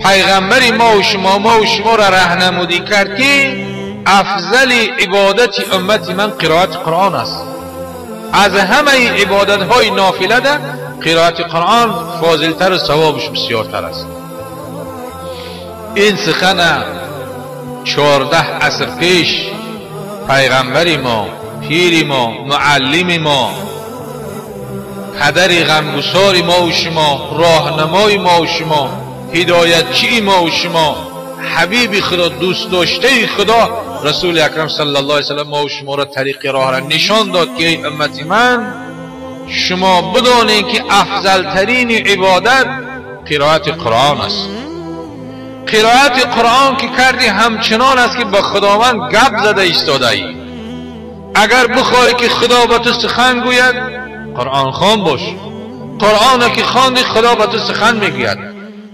پیغمبر ما و شما را راهنمودی کرد که افضل عبادت امت من قرائت قرآن است. از همه عبادت های نافله ده قرائت قرآن فاضلتر و ثوابش بسیارتر است. این سخن 14 عصر پیش پیغمبر ما، پیر ما، معلم ما، پدر غمگسار ما و شما، راهنمای ما و شما، هدایتچی ما و شما، حبیب خدا، دوست داشته خدا رسول اکرم صلی الله علیه وسلم ما و شما را طریق راه را نشان داد که ای امت من، شما بدانید که افضل ترین عبادت قرائت قرآن است. قرائت قرآن که کردی همچنان است که با خداوند گپ زده ایستاده ای. اگر بخواهی که خدا با تو سخن گوید، قرآن خوان باش. قرآن که خواندی خدا با تو سخن میگوید.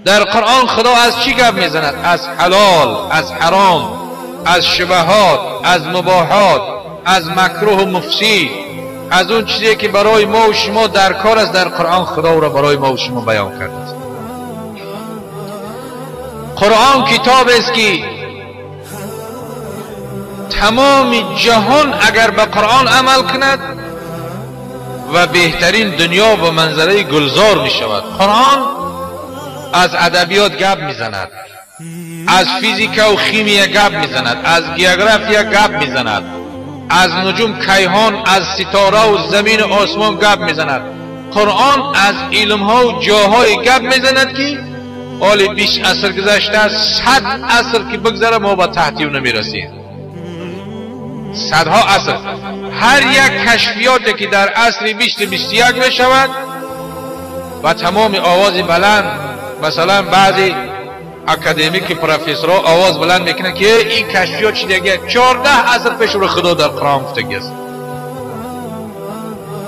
در قرآن خدا از چی گپ میزند؟ از حلال، از حرام، از شبهات، از مباحات، از مکروه و مفسد، از اون چیزی که برای ما و شما در کار است. در قرآن خدا را برای ما و شما بیان کرده است. قرآن کتاب است که تمام جهان اگر به قرآن عمل کند و بهترین دنیا و منظره گلزار می شود. قرآن از ادبیات گپ می زند، از فیزیکا و شیمی گپ می زند، از گیوگرافیا گپ می زند، از نجوم کیهان، از ستاره و زمین و آسمان گپ می زند. قرآن از علم ها و جاهای گپ می زند که حالی 20 عصر گذشته است، 100 عصر که بگذره ما با تحتی اون نمی رسیم. صدها عصر. هر یک کشفیاتی که در عصر 2021 می شود و تمام آواز بلند، مثلا بعضی اکادمیک پروفسورها آواز بلند میکنه که این کشفیات چی دیگه 14 عصر پیش رو خدا در قرآن گفتگی است.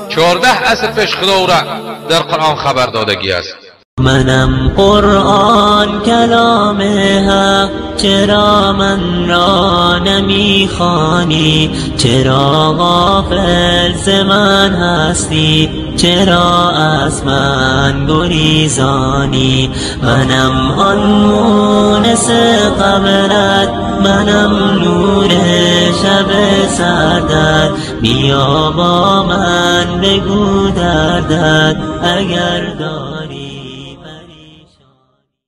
14 عصر پیش خدا را در قرآن خبر دادگی است. منم قرآن کلام حق، چرا من را نمیخوانی؟ چرا غافل ز من هستی؟ چرا از من گریزانی؟ منم آن مونس قبرت، منم نور شب سردت. بیا با من بگو دردت اگر داری.